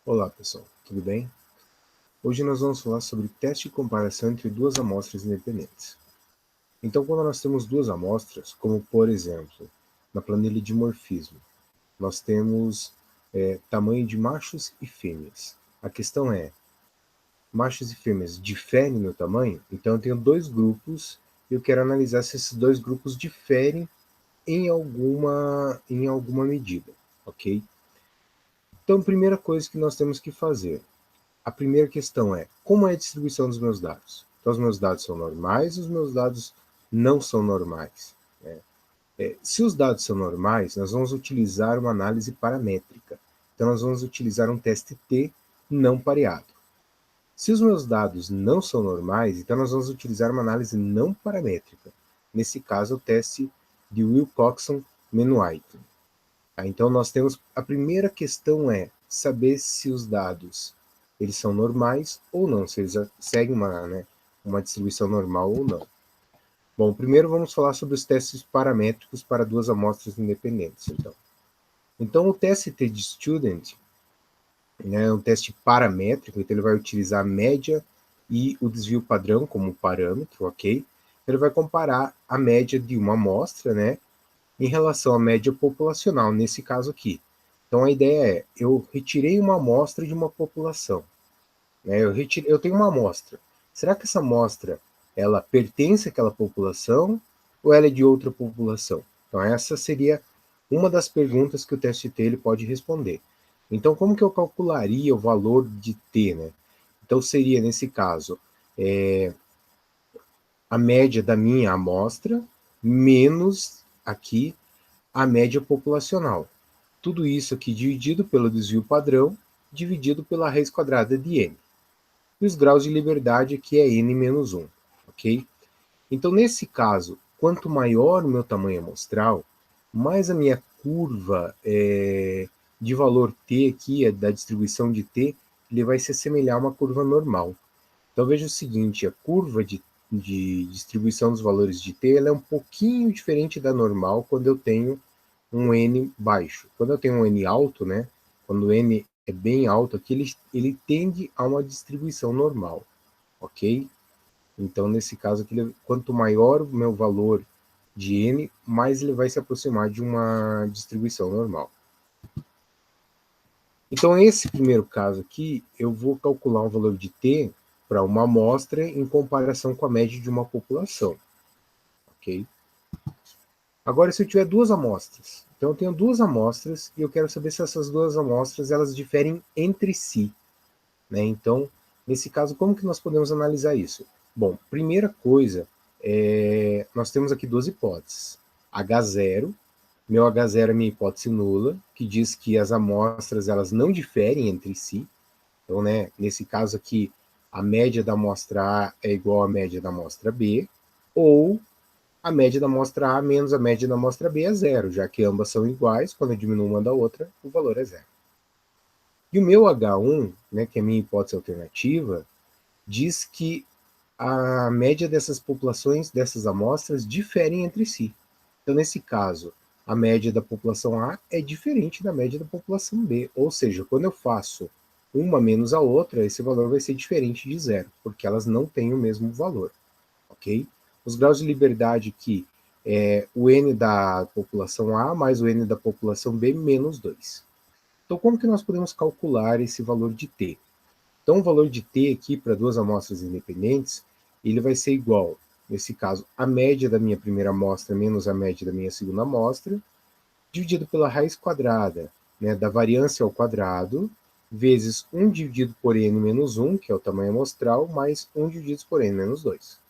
Olá pessoal, tudo bem? Hoje nós vamos falar sobre teste de comparação entre duas amostras independentes. Então, quando nós temos duas amostras, como por exemplo, na planilha de morfismo, nós temos tamanho de machos e fêmeas. A questão é, machos e fêmeas diferem no tamanho? Então eu tenho dois grupos e eu quero analisar se esses dois grupos diferem em alguma medida, ok? Então, a primeira coisa que nós temos que fazer, a primeira questão é, como é a distribuição dos meus dados? Então, os meus dados são normais, os meus dados não são normais. Né? Se os dados são normais, nós vamos utilizar uma análise paramétrica. Então, nós vamos utilizar um teste T não pareado. Se os meus dados não são normais, então nós vamos utilizar uma análise não paramétrica. Nesse caso, o teste de Wilcoxon-Menwhite. Tá? Então, nós temos, a primeira questão é saber se os dados eles são normais ou não, se eles seguem uma distribuição normal ou não. Bom, primeiro vamos falar sobre os testes paramétricos para duas amostras independentes. Então o teste de Student, né, é um teste paramétrico, então ele vai utilizar a média e o desvio padrão como parâmetro, ok? Ele vai comparar a média de uma amostra, né, em relação à média populacional, nesse caso aqui. Então a ideia é, eu retirei uma amostra de uma população, né? Eu tenho uma amostra. Será que essa amostra ela pertence àquela população ou ela é de outra população? Então essa seria uma das perguntas que o teste T ele pode responder. Então como que eu calcularia o valor de T, né? Então seria nesse caso a média da minha amostra menos aqui a média populacional. Tudo isso aqui dividido pelo desvio padrão, dividido pela raiz quadrada de n. E os graus de liberdade aqui é n menos 1, ok? Então, nesse caso, quanto maior o meu tamanho amostral, mais a minha curva de valor t aqui, da distribuição de t, ele vai se assemelhar a uma curva normal. Então, veja o seguinte, a curva de distribuição dos valores de t ela é um pouquinho diferente da normal quando eu tenho um n baixo. Quando eu tenho um n alto, né? Quando o n é bem alto aqui, ele tende a uma distribuição normal, ok? Então, nesse caso aqui, quanto maior o meu valor de n, mais ele vai se aproximar de uma distribuição normal. Então, nesse primeiro caso aqui, eu vou calcular um valor de t para uma amostra em comparação com a média de uma população, ok? Agora, se eu tiver duas amostras, então eu tenho duas amostras e eu quero saber se essas duas amostras elas diferem entre si, né? Então, nesse caso, como que nós podemos analisar isso? Bom, primeira coisa, nós temos aqui duas hipóteses. H0, meu H0 é minha hipótese nula, que diz que as amostras elas não diferem entre si. Então, né, nesse caso aqui, a média da amostra A é igual à média da amostra B, ou a média da amostra A menos a média da amostra B é zero, já que ambas são iguais, quando eu diminuo uma da outra, o valor é zero. E o meu H1, né, que é a minha hipótese alternativa, diz que a média dessas populações, dessas amostras, diferem entre si. Então, nesse caso, a média da população A é diferente da média da população B. Ou seja, quando eu faço uma menos a outra, esse valor vai ser diferente de zero, porque elas não têm o mesmo valor, ok? Os graus de liberdade aqui é o n da população A mais o n da população B menos 2. Então, como que nós podemos calcular esse valor de t? Então, o valor de t aqui para duas amostras independentes, ele vai ser igual, nesse caso, a média da minha primeira amostra menos a média da minha segunda amostra, dividido pela raiz quadrada, né, da variância ao quadrado, vezes 1 dividido por n menos 1, que é o tamanho amostral, mais 1 dividido por n menos 2.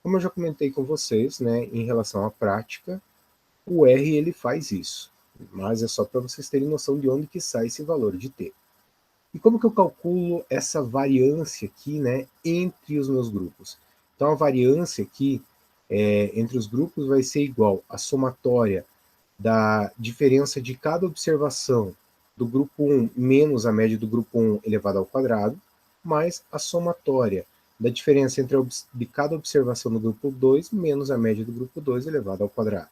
Como eu já comentei com vocês, né, em relação à prática, o R ele faz isso, mas é só para vocês terem noção de onde que sai esse valor de t. E como que eu calculo essa variância aqui, né, entre os meus grupos? Então, a variância aqui entre os grupos vai ser igual à somatória da diferença de cada observação do grupo 1 menos a média do grupo 1 elevado ao quadrado, mais a somatória da diferença de cada observação do grupo 2 menos a média do grupo 2 elevado ao quadrado.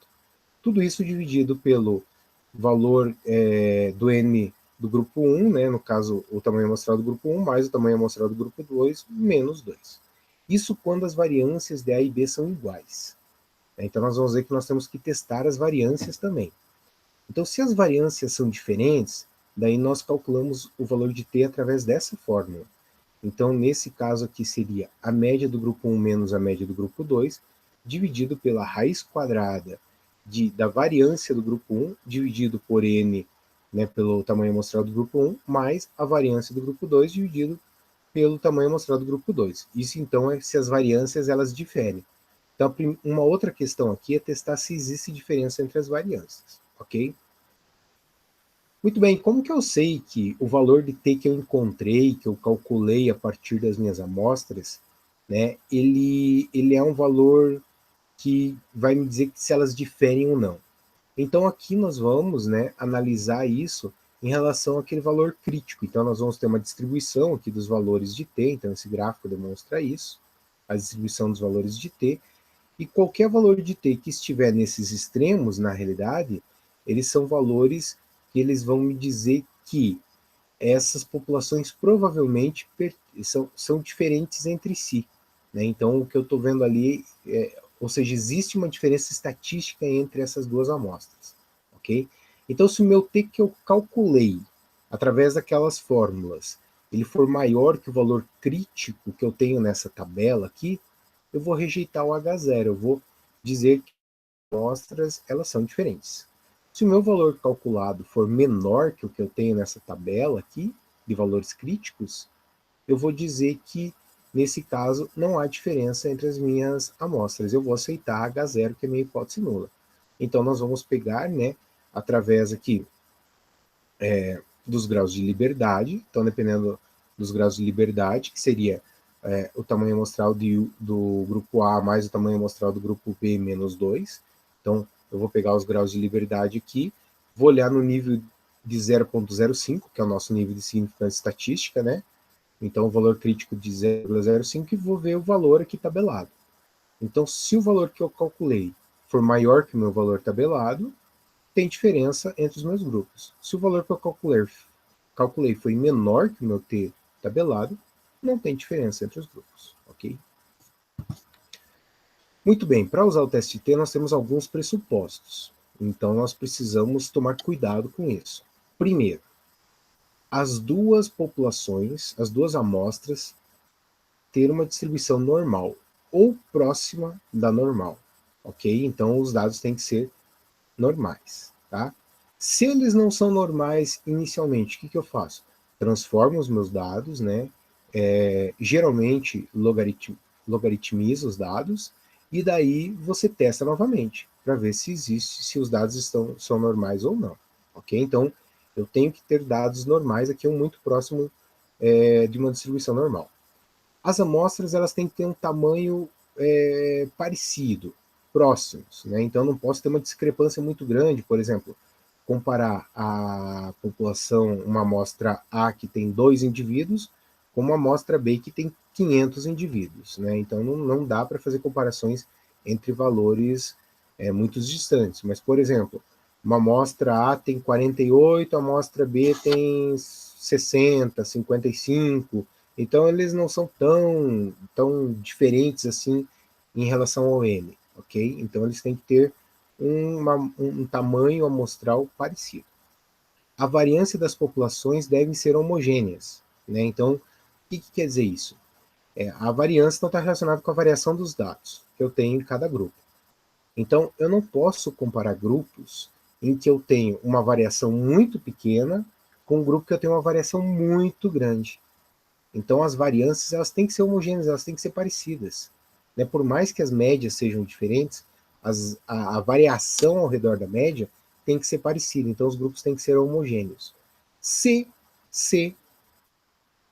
Tudo isso dividido pelo valor do n do grupo 1, né, no caso, o tamanho amostral do grupo 1 mais o tamanho amostral do grupo 2, menos 2. Isso quando as variâncias de A e B são iguais. Então, nós vamos ver que nós temos que testar as variâncias também. Então, se as variâncias são diferentes, daí nós calculamos o valor de t através dessa fórmula. Então, nesse caso aqui, seria a média do grupo 1 menos a média do grupo 2, dividido pela raiz quadrada da variância do grupo 1, dividido por n, né, pelo tamanho amostral do grupo 1, mais a variância do grupo 2, dividido pelo tamanho amostral do grupo 2. Isso, então, é se as variâncias elas diferem. Então, uma outra questão aqui é testar se existe diferença entre as variâncias, ok? Muito bem, como que eu sei que o valor de t que eu encontrei, que eu calculei a partir das minhas amostras, né, ele é um valor que vai me dizer se elas diferem ou não. Então aqui nós vamos, né, analisar isso em relação àquele valor crítico. Então nós vamos ter uma distribuição aqui dos valores de t, então esse gráfico demonstra isso, a distribuição dos valores de t, e qualquer valor de t que estiver nesses extremos, na realidade, eles são valores que eles vão me dizer que essas populações provavelmente são diferentes entre si. Né? Então, o que eu estou vendo ali, ou seja, existe uma diferença estatística entre essas duas amostras. Okay? Então, se o meu t que eu calculei através daquelas fórmulas, ele for maior que o valor crítico que eu tenho nessa tabela aqui, eu vou rejeitar o H0, eu vou dizer que as amostras elas são diferentes. Se o meu valor calculado for menor que o que eu tenho nessa tabela aqui, de valores críticos, eu vou dizer que, nesse caso, não há diferença entre as minhas amostras. Eu vou aceitar H0, que é a minha hipótese nula. Então, nós vamos pegar, né, através aqui dos graus de liberdade, então, dependendo dos graus de liberdade, que seria o tamanho amostral do grupo A mais o tamanho amostral do grupo B menos 2. Então, eu vou pegar os graus de liberdade aqui, vou olhar no nível de 0,05, que é o nosso nível de significância estatística, né? Então, o valor crítico de 0,05 e vou ver o valor aqui tabelado. Então, se o valor que eu calculei for maior que o meu valor tabelado, tem diferença entre os meus grupos. Se o valor que eu calculei foi menor que o meu t tabelado, não tem diferença entre os grupos, ok? Muito bem, para usar o teste T, nós temos alguns pressupostos. Então, nós precisamos tomar cuidado com isso. Primeiro, as duas populações, as duas amostras, ter uma distribuição normal ou próxima da normal, ok? Então, os dados têm que ser normais, tá? Se eles não são normais inicialmente, o que eu faço? Transformo os meus dados, né? Geralmente logaritmizo os dados e daí você testa novamente para ver se os dados são normais ou não, ok? Então eu tenho que ter dados normais aqui, muito próximo de uma distribuição normal. As amostras elas têm que ter um tamanho parecido, próximos, né? Então não posso ter uma discrepância muito grande, por exemplo, comparar a população, uma amostra A que tem 2 indivíduos, com uma amostra B que tem 500 indivíduos, né? Então não dá para fazer comparações entre valores muito distantes, mas, por exemplo, uma amostra A tem 48, a amostra B tem 60, 55, então eles não são tão diferentes assim em relação ao N, ok? Então eles têm que ter um tamanho amostral parecido. A variância das populações devem ser homogêneas, né? Então, o que quer dizer isso? A variância não está relacionada com a variação dos dados que eu tenho em cada grupo. Então, eu não posso comparar grupos em que eu tenho uma variação muito pequena com um grupo que eu tenho uma variação muito grande. Então, as variâncias elas têm que ser homogêneas, elas têm que ser parecidas. Né? Por mais que as médias sejam diferentes, a variação ao redor da média tem que ser parecida. Então, os grupos têm que ser homogêneos. Se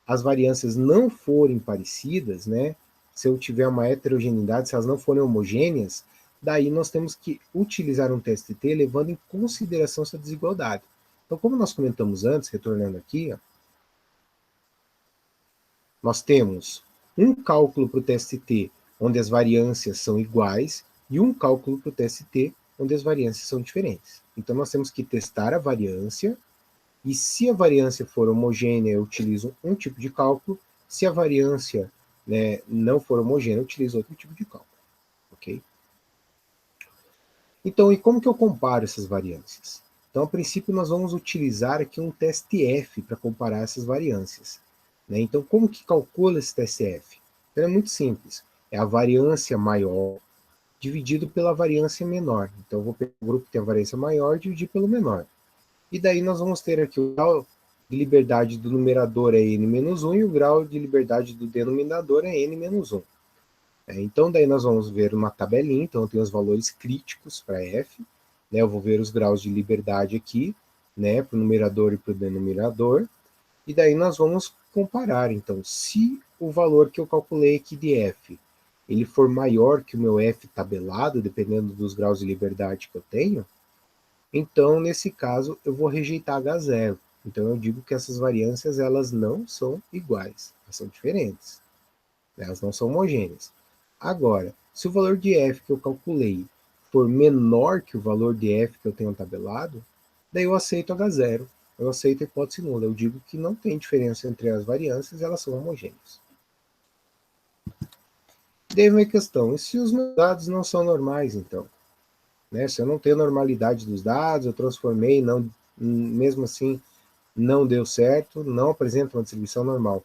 as variâncias não forem parecidas, né? Se eu tiver uma heterogeneidade, se elas não forem homogêneas, daí nós temos que utilizar um teste T levando em consideração essa desigualdade. Então, como nós comentamos antes, retornando aqui, ó, nós temos um cálculo para o teste T, onde as variâncias são iguais, e um cálculo para o teste T, onde as variâncias são diferentes. Então, nós temos que testar a variância E se a variância for homogênea, eu utilizo um tipo de cálculo. Se a variância, né, não for homogênea, eu utilizo outro tipo de cálculo. Ok? Então, e como que eu comparo essas variâncias? Então, a princípio, nós vamos utilizar aqui um teste F para comparar essas variâncias. Né? Então, como que calcula esse teste F? Então, é muito simples. É a variância maior dividido pela variância menor. Então, eu vou pegar o grupo que tem a variância maior e dividir pelo menor. E daí nós vamos ter aqui o grau de liberdade do numerador é n-1 e o grau de liberdade do denominador é n-1. Então, daí nós vamos ver uma tabelinha, então eu tenho os valores críticos para f, né, eu vou ver os graus de liberdade aqui, né, para o numerador e para o denominador, e daí nós vamos comparar, então, se o valor que eu calculei aqui de f, ele for maior que o meu f tabelado, dependendo dos graus de liberdade que eu tenho, então, nesse caso, eu vou rejeitar H0. Então, eu digo que essas variâncias, elas não são iguais, elas são diferentes, elas não são homogêneas. Agora, se o valor de f que eu calculei for menor que o valor de f que eu tenho tabelado, daí eu aceito H0, eu aceito a hipótese nula, eu digo que não tem diferença entre as variâncias, elas são homogêneas. Daí vem a questão, e se os meus dados não são normais, então? Né? Se eu não tenho normalidade dos dados, eu transformei, não, mesmo assim não deu certo, não apresenta uma distribuição normal.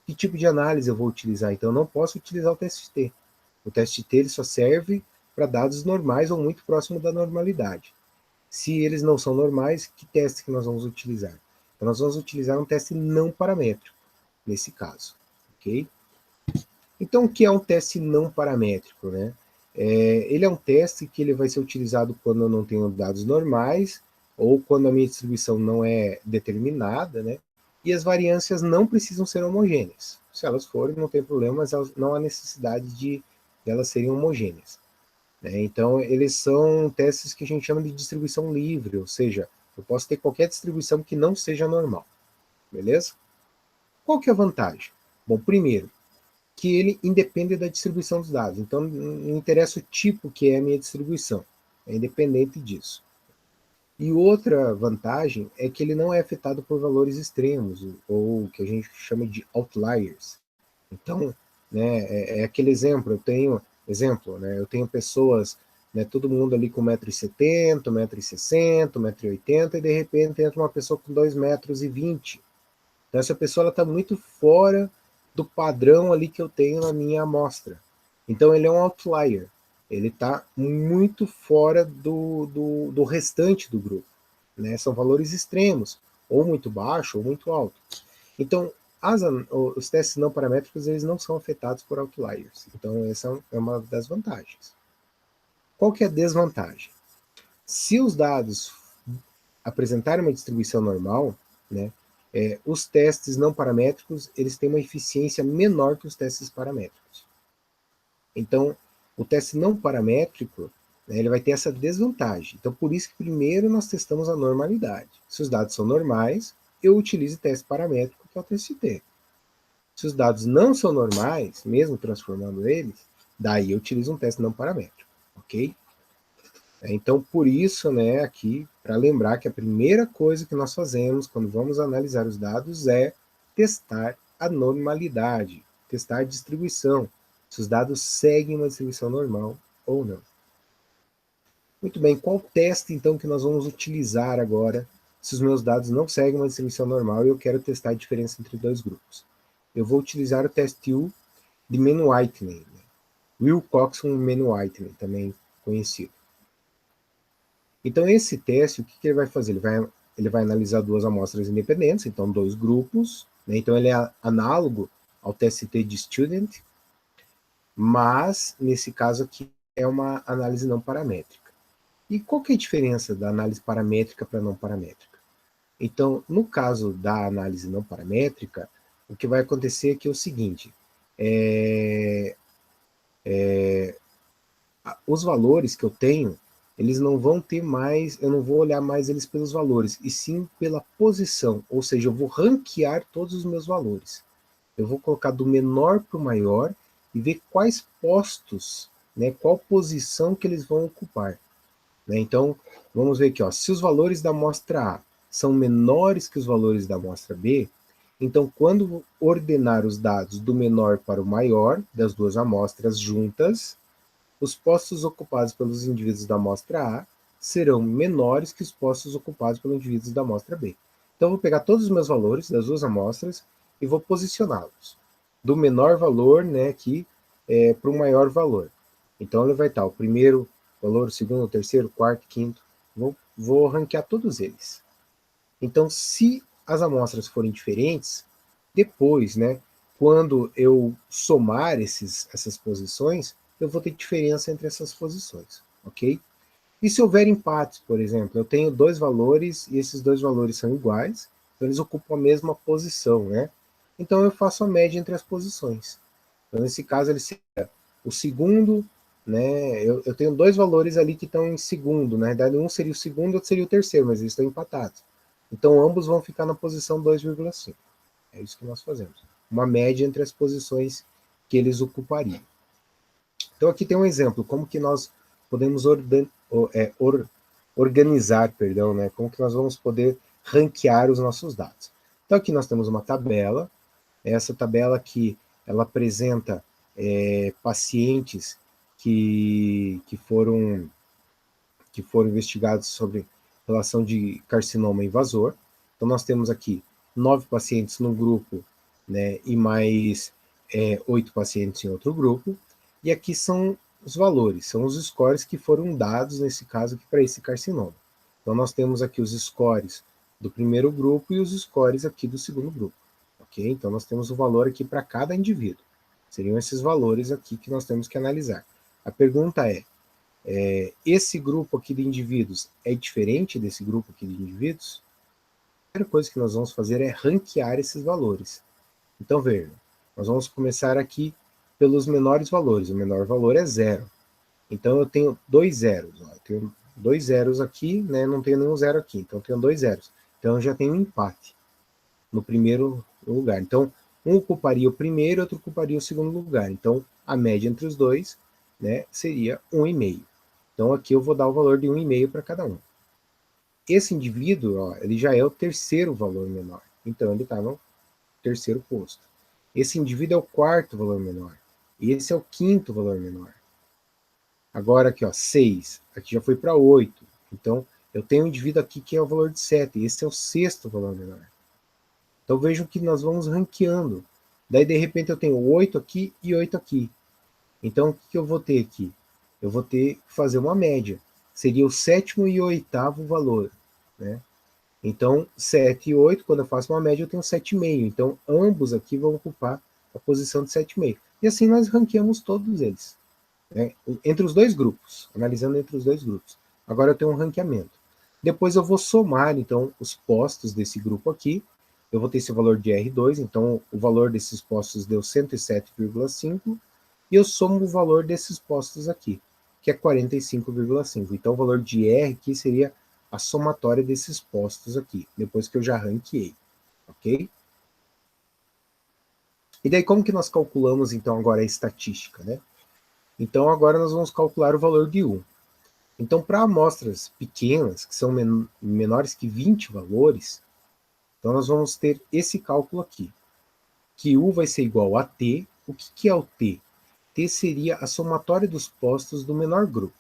Que tipo de análise eu vou utilizar? Então, eu não posso utilizar o teste T. O teste T ele só serve para dados normais ou muito próximo da normalidade. Se eles não são normais, que teste que nós vamos utilizar? Então, nós vamos utilizar um teste não paramétrico, nesse caso. Ok? Então, o que é um teste não paramétrico? Né? Ele é um teste que ele vai ser utilizado quando eu não tenho dados normais ou quando a minha distribuição não é determinada, né? E as variâncias não precisam ser homogêneas. Se elas forem, não tem problema, mas não há necessidade de elas serem homogêneas. Né? Então, eles são testes que a gente chama de distribuição livre, ou seja, eu posso ter qualquer distribuição que não seja normal. Beleza? Qual que é a vantagem? Bom, primeiro, que ele independe da distribuição dos dados. Então, não interessa o tipo que é a minha distribuição, é independente disso. E outra vantagem é que ele não é afetado por valores extremos, ou que a gente chama de outliers. Então, né, é aquele exemplo, eu tenho pessoas, né, todo mundo ali com 1,70 m, 1,60 m, 1,80 m, e de repente entra uma pessoa com 2,20 m. Então, essa pessoa está muito fora do padrão ali que eu tenho na minha amostra. Então, ele é um outlier. Ele está muito fora do restante do grupo. Né? São valores extremos, ou muito baixo, ou muito alto. Então, os testes não paramétricos eles não são afetados por outliers. Então, essa é uma das vantagens. Qual que é a desvantagem? Se os dados apresentarem uma distribuição normal, né, os testes não paramétricos eles têm uma eficiência menor que os testes paramétricos. Então, o teste não paramétrico, né, ele vai ter essa desvantagem. Então, por isso que primeiro nós testamos a normalidade. Se os dados são normais, eu utilizo o teste paramétrico, que é o teste T. Se os dados não são normais, mesmo transformando eles, daí eu utilizo um teste não paramétrico, ok? Então, por isso, né, aqui, para lembrar que a primeira coisa que nós fazemos quando vamos analisar os dados é testar a normalidade, testar a distribuição, se os dados seguem uma distribuição normal ou não. Muito bem, qual teste, então, que nós vamos utilizar agora se os meus dados não seguem uma distribuição normal e eu quero testar a diferença entre dois grupos? Eu vou utilizar o teste U de Mann-Whitney, né? Wilcoxon-Mann-Whitney, também conhecido. Então, esse teste, o que ele vai fazer? Ele vai analisar duas amostras independentes, então dois grupos, né? Então ele é análogo ao TST de Student, mas nesse caso aqui é uma análise não paramétrica. E qual que é a diferença da análise paramétrica para não paramétrica? Então, no caso da análise não paramétrica, o que vai acontecer aqui é o seguinte, os valores que eu tenho, eles não vão ter mais, eu não vou olhar mais eles pelos valores, e sim pela posição, ou seja, eu vou ranquear todos os meus valores. Eu vou colocar do menor para o maior e ver quais postos, né, qual posição que eles vão ocupar. Né? Então, vamos ver aqui, ó, se os valores da amostra A são menores que os valores da amostra B, então quando ordenar os dados do menor para o maior das duas amostras juntas, os postos ocupados pelos indivíduos da amostra A serão menores que os postos ocupados pelos indivíduos da amostra B. Então eu vou pegar todos os meus valores das duas amostras e vou posicioná-los do menor valor, né, aqui, para o maior valor. Então ele vai estar o primeiro valor, o segundo, o terceiro, o quarto, o quinto. Vou ranquear todos eles. Então, se as amostras forem diferentes, depois, né, quando eu somar essas posições, eu vou ter diferença entre essas posições, ok? E se houver empates, por exemplo, eu tenho dois valores e esses dois valores são iguais, então eles ocupam a mesma posição, né? Então eu faço a média entre as posições. Então, nesse caso, ele seria o segundo, né? Eu tenho dois valores ali que estão em segundo, na verdade, um seria o segundo, outro seria o terceiro, mas eles estão empatados. Então, ambos vão ficar na posição 2,5. É isso que nós fazemos. Uma média entre as posições que eles ocupariam. Então, aqui tem um exemplo, como que nós podemos organizar, perdão, né? Como que nós vamos poder ranquear os nossos dados. Então, aqui nós temos uma tabela. Essa tabela aqui, ela apresenta pacientes que foram investigados sobre relação de carcinoma invasor. Então, nós temos aqui 9 pacientes no grupo, né, e mais 8 pacientes em outro grupo. E aqui são os valores, são os scores que foram dados, nesse caso, aqui para esse carcinoma. Então, nós temos aqui os scores do primeiro grupo e os scores aqui do segundo grupo. Ok? Então, nós temos o valor aqui para cada indivíduo. Seriam esses valores aqui que nós temos que analisar. A pergunta é, esse grupo aqui de indivíduos é diferente desse grupo aqui de indivíduos? A primeira coisa que nós vamos fazer é ranquear esses valores. Então, veja, nós vamos começar aqui pelos menores valores. O menor valor é 0. Então, eu tenho 2 zeros. Ó. Eu tenho 2 zeros aqui, né? Não tenho nenhum zero aqui. Então, eu tenho 2 zeros. Então, eu já tenho um empate no primeiro lugar. Então, um ocuparia o primeiro, outro ocuparia o segundo lugar. Então, a média entre os dois, né, seria 1,5. Então, aqui eu vou dar o valor de 1,5 para cada um. Esse indivíduo, ó, ele já é o terceiro valor menor. Então, ele está no terceiro posto. Esse indivíduo é o quarto valor menor. E esse é o quinto valor menor. Agora aqui, ó, 6. Aqui já foi para 8. Então, eu tenho um indivíduo aqui que é o valor de 7. Esse é o sexto valor menor. Então, vejam que nós vamos ranqueando. Daí, de repente, eu tenho 8 aqui e 8 aqui. Então, o que eu vou ter aqui? Eu vou ter que fazer uma média. Seria o sétimo e o oitavo valor, né? Então, 7 e 8, quando eu faço uma média, eu tenho 7,5. Então, ambos aqui vão ocupar a posição de 7,5. E assim nós ranqueamos todos eles, né? Entre os dois grupos, analisando entre os dois grupos. Agora eu tenho um ranqueamento. Depois eu vou somar, então, os postos desse grupo aqui. Eu vou ter esse valor de R2, então o valor desses postos deu 107,5. E eu somo o valor desses postos aqui, que é 45,5. Então, o valor de R aqui seria a somatória desses postos aqui, depois que eu já ranqueei, ok? E daí, como que nós calculamos, então, agora a estatística, né? Então, agora nós vamos calcular o valor de U. Então, para amostras pequenas, que são menores que 20 valores, então nós vamos ter esse cálculo aqui, que U vai ser igual a T. O que é o T? T seria a somatória dos postos do menor grupo.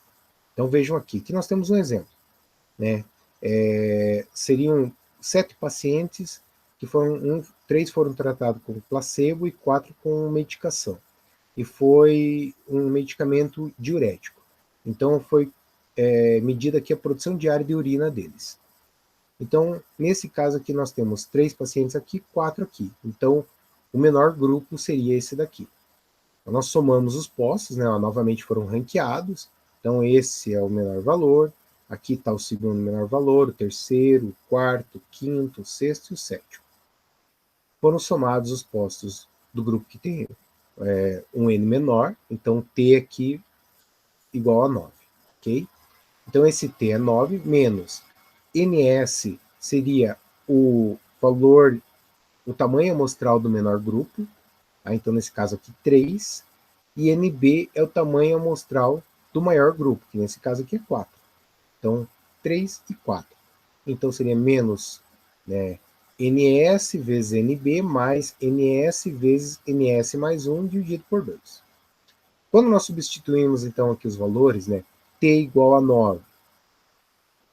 Então vejam aqui, que nós temos um exemplo, né? Seriam 7 pacientes que foram 3 foram tratados com placebo e 4 com medicação. E foi um medicamento diurético. Então foi medida aqui a produção diária de urina deles. Então, nesse caso aqui, nós temos 3 pacientes aqui, 4 aqui. Então, o menor grupo seria esse daqui. Então, nós somamos os postos, né? Novamente foram ranqueados. Então, esse é o menor valor. Aqui está o segundo menor valor, o terceiro, o quarto, o quinto, o sexto e o sétimo. Foram somados os postos do grupo que tem um N menor. Então, T aqui igual a 9. Ok? Então, esse T é 9 menos NS seria o valor, o tamanho amostral do menor grupo. Então, nesse caso aqui, 3. E NB é o tamanho amostral do maior grupo, que nesse caso aqui é 4. Então, 3 e 4. então seria menos, né, NS vezes NB mais NS vezes NS mais 1 dividido por 2. Quando nós substituímos, então, aqui os valores, né, T igual a 9,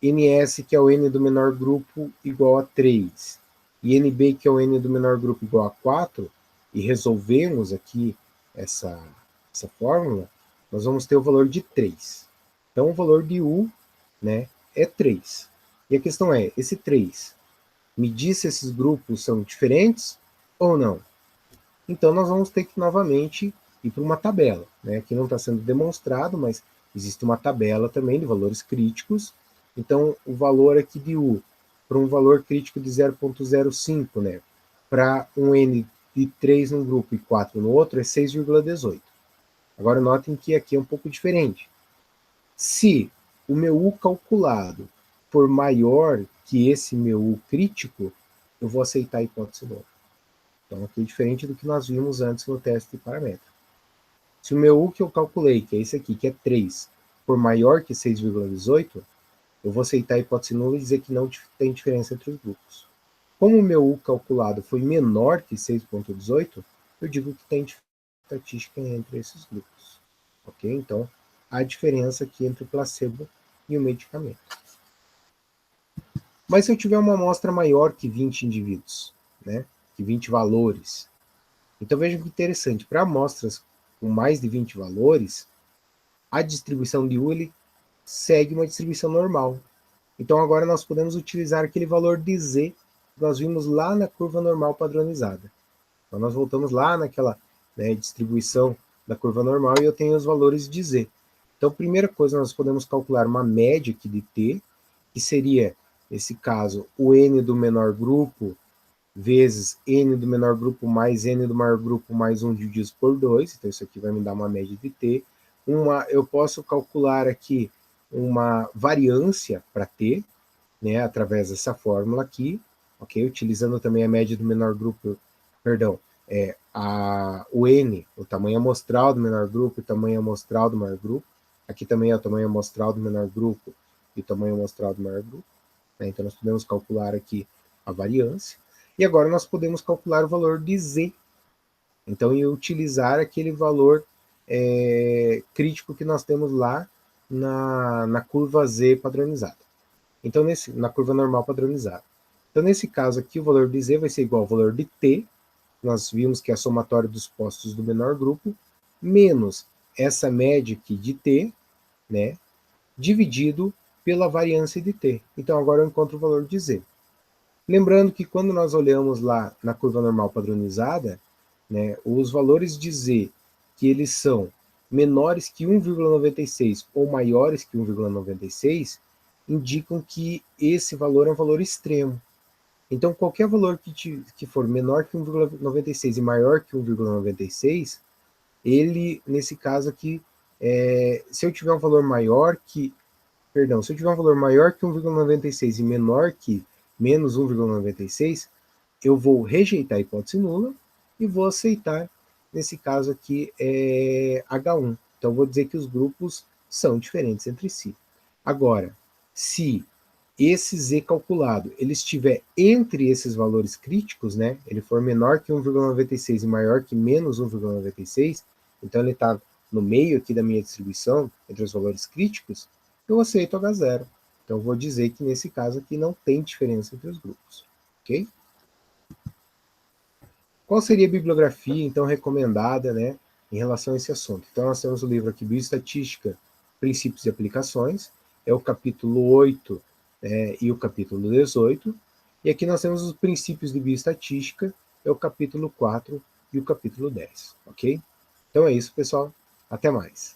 NS, que é o N do menor grupo, igual a 3, e NB, que é o N do menor grupo, igual a 4, e resolvemos aqui essa fórmula, nós vamos ter o valor de 3. Então, o valor de U, né, é 3. E a questão é, esse 3, me diz se esses grupos são diferentes ou não. Então, nós vamos ter que, novamente, ir para uma tabela. Né? Aqui não está sendo demonstrado, mas existe uma tabela também de valores críticos. Então, o valor aqui de U, para um valor crítico de 0,05, né? Para um N de 3 num grupo e 4 no outro, é 6,18. Agora, notem que aqui é um pouco diferente. Se o meu U calculado for maior que esse meu U crítico, eu vou aceitar a hipótese nova. Então, aqui é diferente do que nós vimos antes no teste de parâmetro. Se o meu U que eu calculei, que é esse aqui, que é 3, for maior que 6,18, eu vou aceitar a hipótese nula e dizer que não tem diferença entre os grupos. Como o meu U calculado foi menor que 6,18, eu digo que tem estatística entre esses grupos. Ok? Então, há diferença aqui entre o placebo e o medicamento. Mas se eu tiver uma amostra maior que 20 indivíduos, né, que 20 valores, então vejam que interessante, para amostras com mais de 20 valores, a distribuição de U ele segue uma distribuição normal. Então agora nós podemos utilizar aquele valor de Z que nós vimos lá na curva normal padronizada. Então nós voltamos lá naquela, né, distribuição da curva normal e eu tenho os valores de Z. Então, primeira coisa, nós podemos calcular uma média aqui de T, que seria, nesse caso, o N do menor grupo vezes N do menor grupo mais N do maior grupo mais 1 dividido por 2. Então, isso aqui vai me dar uma média de T. Eu posso calcular aqui uma variância para T, né, através dessa fórmula aqui, ok? Utilizando também a média do menor grupo, perdão, o N, o tamanho amostral do menor grupo e o tamanho amostral do maior grupo. Aqui também é o tamanho amostral do menor grupo e o tamanho amostral do maior grupo. Né? Então, nós podemos calcular aqui a variância. E agora nós podemos calcular o valor de Z. Então, e utilizar aquele valor crítico que nós temos lá na curva Z padronizada. Então, na curva normal padronizada. Então, nesse caso aqui, o valor de Z vai ser igual ao valor de T, nós vimos que é a somatória dos postos do menor grupo, menos essa média aqui de T, né, dividido pela variância de T. Então, agora eu encontro o valor de Z. Lembrando que quando nós olhamos lá na curva normal padronizada, né, os valores de Z, que eles são menores que 1,96 ou maiores que 1,96, indicam que esse valor é um valor extremo. Então, qualquer valor que for menor que 1,96 e maior que 1,96, ele, nesse caso aqui, se eu tiver um valor maior que, se eu tiver um valor maior que 1,96 e menor que menos 1,96, eu vou rejeitar a hipótese nula e vou aceitar, nesse caso aqui, H1. Então, vou dizer que os grupos são diferentes entre si. Agora, se esse Z calculado ele estiver entre esses valores críticos, né, ele for menor que 1,96 e maior que menos 1,96, então ele está no meio aqui da minha distribuição, entre os valores críticos, eu aceito H0. Então, eu vou dizer que nesse caso aqui não tem diferença entre os grupos. Ok? Qual seria a bibliografia, então, recomendada, né, em relação a esse assunto? Então, nós temos o livro aqui, Bioestatística, Princípios e Aplicações, é o capítulo 8 e o capítulo 18, e aqui nós temos os princípios de bioestatística, é o capítulo 4 e o capítulo 10, ok? Então é isso, pessoal, até mais.